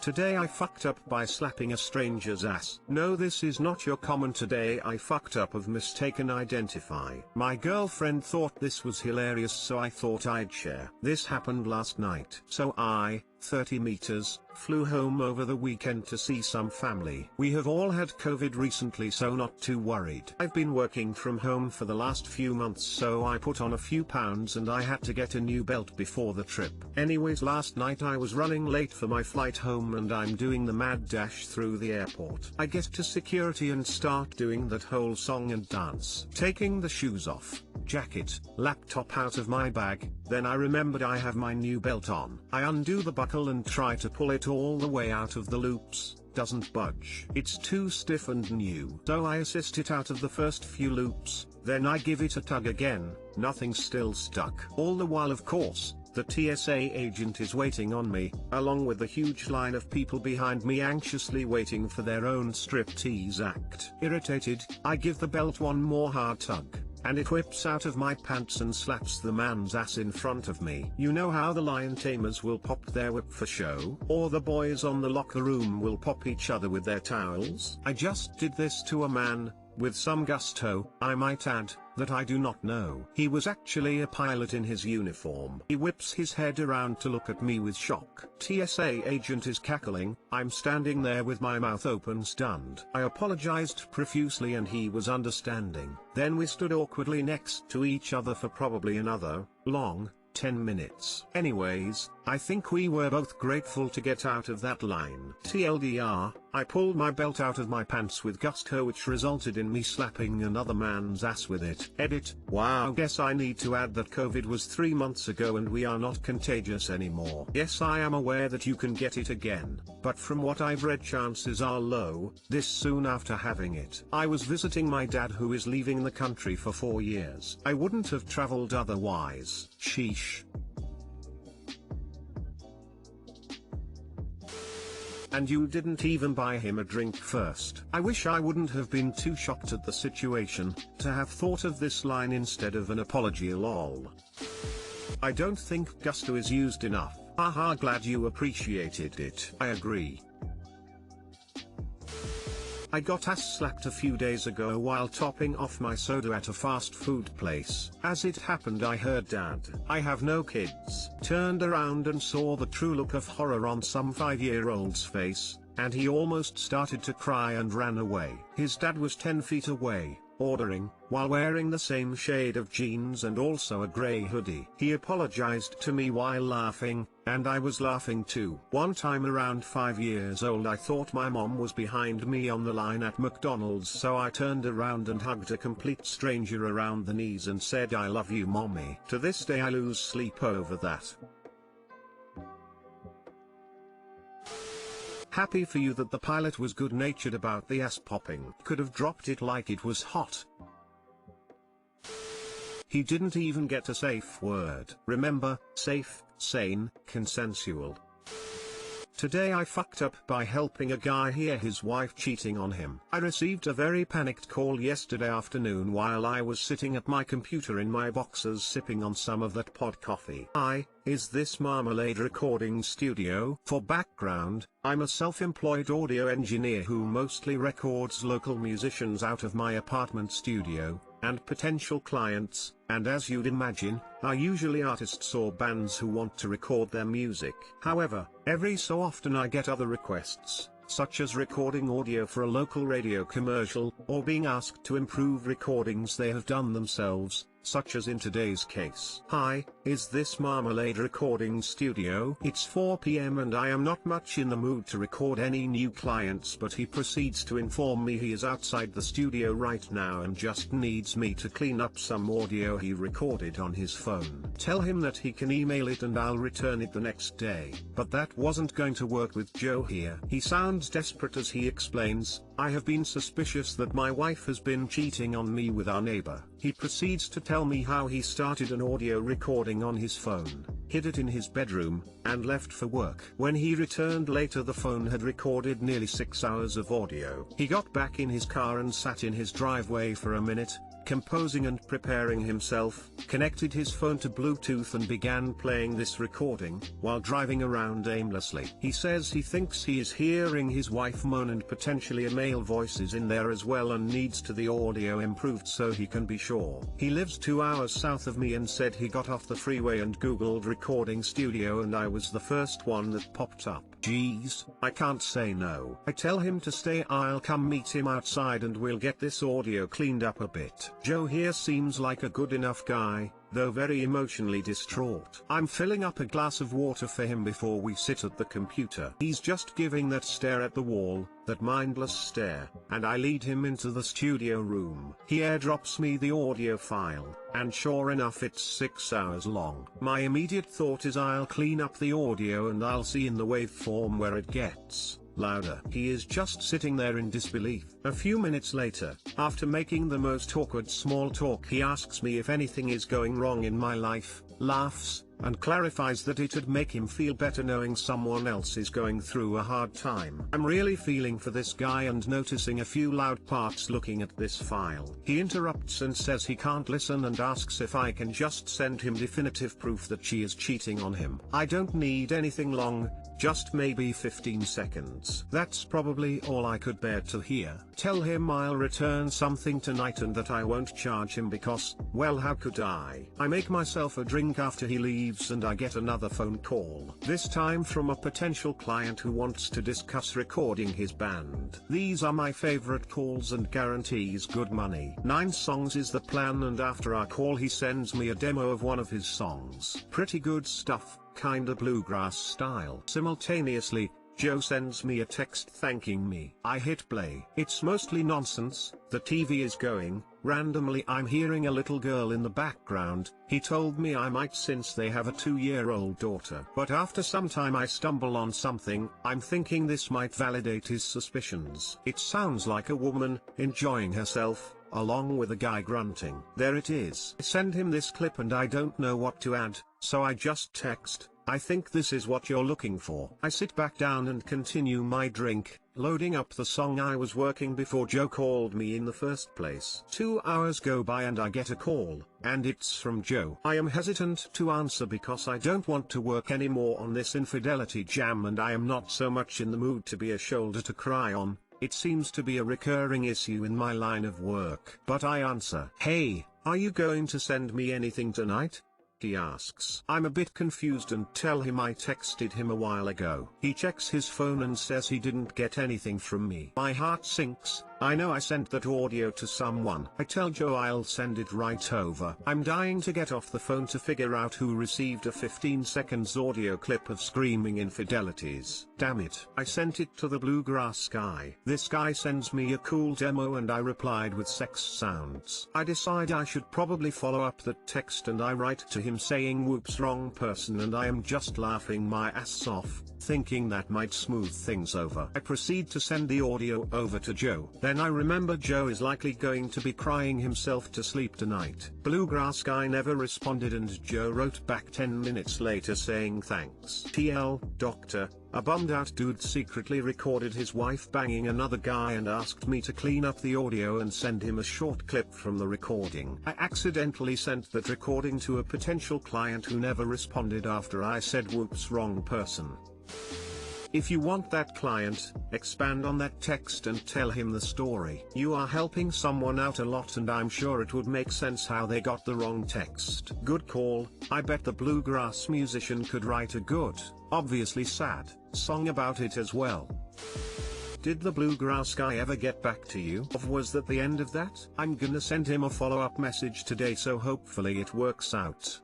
Today I fucked up by slapping a stranger's ass. No, this is not your common today I fucked up of mistaken identify. My girlfriend thought this was hilarious, so I thought I'd share. This happened last night. So I, 30 meters, flew home over the weekend to see some family. We have all had COVID recently, so not too worried. I've been working from home for the last few months, so I put on a few pounds and I had to get a new belt before the trip. Anyways, last night I was running late for my flight home and I'm doing the mad dash through the airport. I get to security and start doing that whole song and dance. Taking the shoes off, jacket, laptop out of my bag, then I remembered I have my new belt on. I undo the buckle and try to pull it all the way out of the loops. Doesn't budge. It's too stiff and new. So I assist it out of the first few loops, then I give it a tug again, nothing's still stuck. All the while, of course, the TSA agent is waiting on me, along with a huge line of people behind me anxiously waiting for their own striptease act. Irritated, I give the belt one more hard tug, and it whips out of my pants and slaps the man's ass in front of me. You know how the lion tamers will pop their whip for show, or the boys on the locker room will pop each other with their towels? I just did this to a man, with some gusto, I might add, that I do not know. He was actually a pilot in his uniform. He whips his head around to look at me with shock. TSA agent is cackling, I'm standing there with my mouth open stunned. I apologized profusely and he was understanding. Then we stood awkwardly next to each other for probably another, long, 10 minutes. Anyways, I think we were both grateful to get out of that line. TLDR, I pulled my belt out of my pants with gusto, which resulted in me slapping another man's ass with it. Edit. Wow. Guess I need to add that COVID was 3 months ago and we are not contagious anymore. Yes, I am aware that you can get it again, but from what I've read, chances are low, this soon after having it. I was visiting my dad, who is leaving the country for 4 years. I wouldn't have traveled otherwise. Sheesh. And you didn't even buy him a drink first. I wish I wouldn't have been too shocked at the situation, to have thought of this line instead of an apology, lol. I don't think gusto is used enough. Haha, glad you appreciated it. I agree. I got ass slapped a few days ago while topping off my soda at a fast food place. As it happened, I heard Dad, I have no kids, turned around and saw the true look of horror on some 5-year-old's face, and he almost started to cry and ran away. His dad was 10 feet away, ordering, while wearing the same shade of jeans and also a grey hoodie. He apologized to me while laughing, and I was laughing too. One time around 5 years old, I thought my mom was behind me on the line at McDonald's, so I turned around and hugged a complete stranger around the knees and said, I love you, mommy. To this day I lose sleep over that. Happy for you that the pilot was good-natured about the ass popping. Could have dropped it like it was hot. He didn't even get a safe word. Remember, safe, sane, consensual. Today I fucked up by helping a guy hear his wife cheating on him. I received a very panicked call yesterday afternoon while I was sitting at my computer in my boxers sipping on some of that pod coffee. Is this Marmalade recording studio? For background, I'm a self-employed audio engineer who mostly records local musicians out of my apartment studio, and potential clients, and as you'd imagine, are usually artists or bands who want to record their music. However, every so often I get other requests, such as recording audio for a local radio commercial, or being asked to improve recordings they have done themselves, such as in today's case. Hi, is this Marmalade recording studio? It's 4 PM and I am not much in the mood to record any new clients, but he proceeds to inform me he is outside the studio right now and just needs me to clean up some audio he recorded on his phone. Tell him that he can email it and I'll return it the next day. But that wasn't going to work with Joe here. He sounds desperate as he explains, I have been suspicious that my wife has been cheating on me with our neighbor. He proceeds to tell me how he started an audio recording on his phone, hid it in his bedroom, and left for work. When he returned later, the phone had recorded nearly 6 hours of audio. He got back in his car and sat in his driveway for a minute, composing and preparing himself, connected his phone to Bluetooth and began playing this recording, while driving around aimlessly. He says he thinks he is hearing his wife moan and potentially a male voice is in there as well and needs to the audio improved so he can be sure. He lives 2 hours south of me and said he got off the freeway and googled recording studio and I was the first one that popped up. Geez, I can't say no. I tell him to stay, I'll come meet him outside and we'll get this audio cleaned up a bit. Joe here seems like a good enough guy, though very emotionally distraught. I'm filling up a glass of water for him before we sit at the computer. He's just giving that stare at the wall, that mindless stare, and I lead him into the studio room. He airdrops me the audio file, and sure enough it's 6 hours long. My immediate thought is I'll clean up the audio and I'll see in the waveform where it gets louder. He is just sitting there in disbelief. A few minutes later, after making the most awkward small talk, he asks me if anything is going wrong in my life, laughs, and clarifies that it'd make him feel better knowing someone else is going through a hard time. I'm really feeling for this guy and noticing a few loud parts looking at this file. He interrupts and says he can't listen and asks if I can just send him definitive proof that she is cheating on him. I don't need anything long, just maybe 15 seconds. That's probably all I could bear to hear. Tell him I'll return something tonight and that I won't charge him because, well, how could I? I make myself a drink after he leaves and I get another phone call. This time from a potential client who wants to discuss recording his band. These are my favorite calls and guarantees good money. 9 songs is the plan and after our call he sends me a demo of one of his songs. Pretty good stuff, kinda bluegrass style. Simultaneously, Joe sends me a text thanking me. I hit play. It's mostly nonsense, the TV is going, randomly I'm hearing a little girl in the background, he told me I might since they have a 2-year-old daughter. But after some time I stumble on something, I'm thinking this might validate his suspicions. It sounds like a woman, enjoying herself, along with a guy grunting. There it is. I send him this clip and I don't know what to add, so I just text, I think this is what you're looking for. I sit back down and continue my drink, loading up the song I was working before Joe called me in the first place. 2 hours go by and I get a call, and it's from Joe. I am hesitant to answer because I don't want to work anymore on this infidelity jam and I am not so much in the mood to be a shoulder to cry on. It seems to be a recurring issue in my line of work. But I answer, hey, are you going to send me anything tonight? He asks. I'm a bit confused and tell him I texted him a while ago. He checks his phone and says he didn't get anything from me. My heart sinks. I know I sent that audio to someone. I tell Joe I'll send it right over. I'm dying to get off the phone to figure out who received a 15 seconds audio clip of screaming infidelities. Damn it. I sent it to the bluegrass guy. This guy sends me a cool demo and I replied with sex sounds. I decide I should probably follow up that text and I write to him saying whoops, wrong person, and I am just laughing my ass off, thinking that might smooth things over. I proceed to send the audio over to Joe. Then I remember Joe is likely going to be crying himself to sleep tonight. Bluegrass guy never responded and Joe wrote back 10 minutes later saying thanks. TL, doctor, a bummed out dude secretly recorded his wife banging another guy and asked me to clean up the audio and send him a short clip from the recording. I accidentally sent that recording to a potential client who never responded after I said whoops, wrong person. If you want that client, expand on that text and tell him the story. You are helping someone out a lot and I'm sure it would make sense how they got the wrong text. Good call. I bet the bluegrass musician could write a good, obviously sad, song about it as well. Did the bluegrass guy ever get back to you? Or was that the end of that? I'm gonna send him a follow-up message today so hopefully it works out.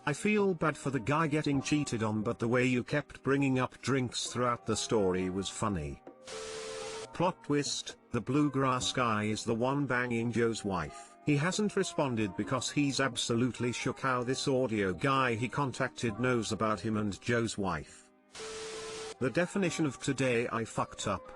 I feel bad for the guy getting cheated on, but the way you kept bringing up drinks throughout the story was funny. Plot twist, the bluegrass guy is the one banging Joe's wife. He hasn't responded because he's absolutely shook how this audio guy he contacted knows about him and Joe's wife. The definition of today I fucked up.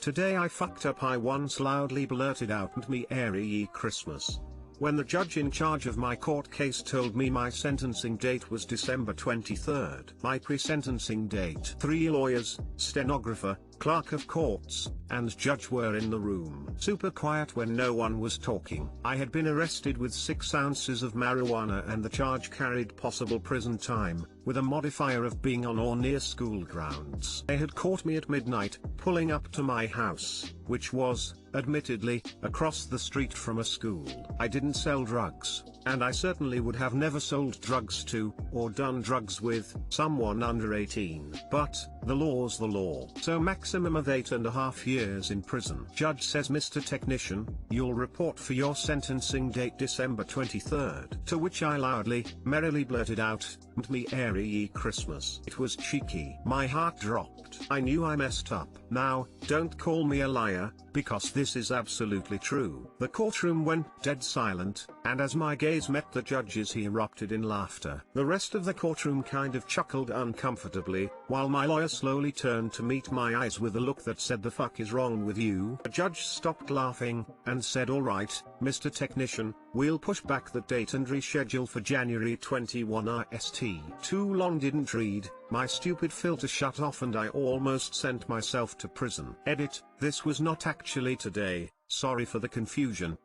Today I fucked up. I once loudly blurted out MMMMEEERRRRYYY Christmas. When the judge in charge of my court case told me my sentencing date was December 23rd. My pre-sentencing date. 3 lawyers, stenographer, clerk of courts, and judge were in the room. Super quiet when no one was talking. I had been arrested with 6 ounces of marijuana and the charge carried possible prison time, with a modifier of being on or near school grounds. They had caught me at midnight, pulling up to my house, which was, admittedly, across the street from a school. I didn't sell drugs, and I certainly would have never sold drugs to, or done drugs with, someone under 18. But, the law's the law. So maximum of 8.5 years in prison. Judge says, Mr. Technician, you'll report for your sentencing date December 23rd. To which I loudly, merrily blurted out, MMMMEEEERRRRYYY Christmas. It was cheeky. My heart dropped. I knew I messed up. Now, don't call me a liar, because this is absolutely true. The courtroom went dead silent, and as my gaze met the judge's he erupted in laughter. The rest of the courtroom kind of chuckled uncomfortably, while my lawyer slowly turned to meet my eyes with a look that said, "The fuck is wrong with you?" The judge stopped laughing, and said, "All right, Mr. Technician, we'll push back the date and reschedule for January 21 IST. Too long, didn't read, my stupid filter shut off and I almost sent myself to prison. Edit, this was not actually today, sorry for the confusion."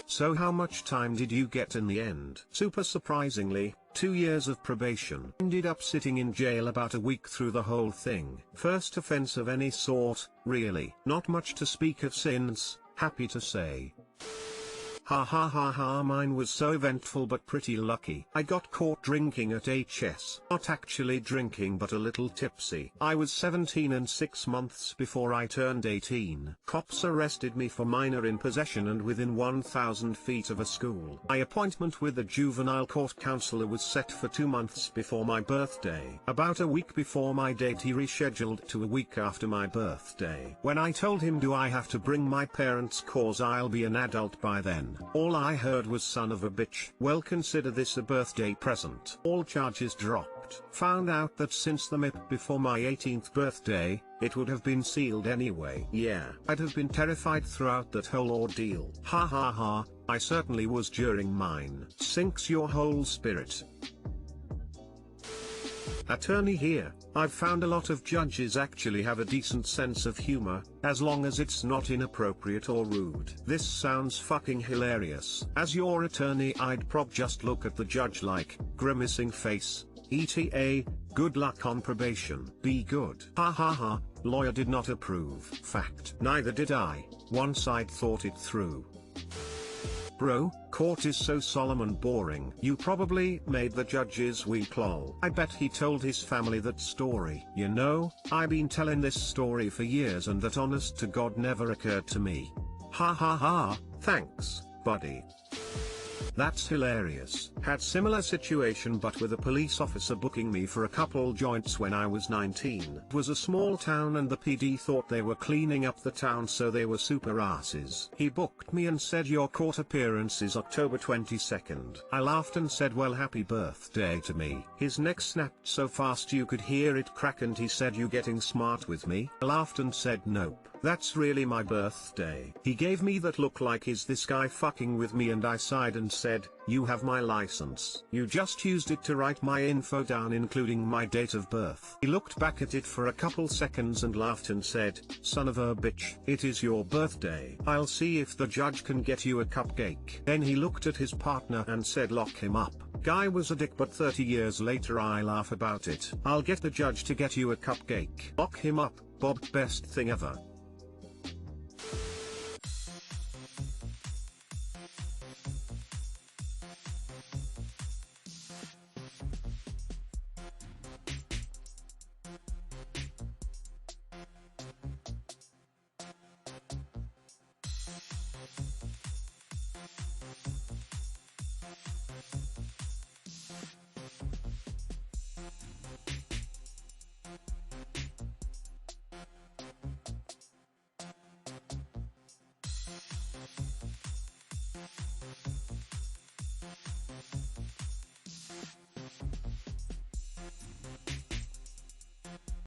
So how much time did you get in the end? Super surprisingly, 2 years of probation. Ended up sitting in jail about a week through the whole thing. First offense of any sort, really. Not much to speak of since, happy to say. Ha ha ha ha, mine was so eventful but pretty lucky. I got caught drinking at HS. Not actually drinking but a little tipsy. I was 17 and 6 months before I turned 18. Cops arrested me for minor in possession and within 1,000 feet of a school. My appointment with the juvenile court counselor was set for 2 months before my birthday. About a week before my date he rescheduled to a week after my birthday. When I told him, "Do I have to bring my parents cause I'll be an adult by then?" all I heard was "son of a bitch." Well, consider this a birthday present. All charges dropped. Found out that since the MIP before my 18th birthday, it would have been sealed anyway. Yeah, I'd have been terrified throughout that whole ordeal. Ha ha ha, I certainly was during mine. Sinks your whole spirit. Attorney here. I've found a lot of judges actually have a decent sense of humor, as long as it's not inappropriate or rude. This sounds fucking hilarious. As your attorney, I'd just look at the judge like, grimacing face, ETA, good luck on probation. Be good. Ha ha ha, lawyer did not approve. Fact. Neither did I, once I'd thought it through. Bro, court is so solemn and boring. You probably made the judge's week lol. I bet he told his family that story. You know, I been telling this story for years and that honest to God never occurred to me. Ha ha ha, thanks, buddy. That's hilarious. Had similar situation but with a police officer booking me for a couple joints when I was 19. It was a small town and the PD thought they were cleaning up the town, so they were super asses. He booked me and said, "Your court appearance is October 22nd. I laughed and said, "Well, happy birthday to me." His neck snapped so fast you could hear it crack and he said, "You getting smart with me?" I laughed and said, "Nope. That's really my birthday." He gave me that look like, "Is this guy fucking with me?" and I sighed and said, "You have my license. You just used it to write my info down including my date of birth." He looked back at it for a couple seconds and laughed and said, "Son of a bitch, it is your birthday. I'll see if the judge can get you a cupcake." Then he looked at his partner and said, "Lock him up." Guy was a dick, but 30 years later I laugh about it. "I'll get the judge to get you a cupcake." Lock him up, Bob. Best thing ever.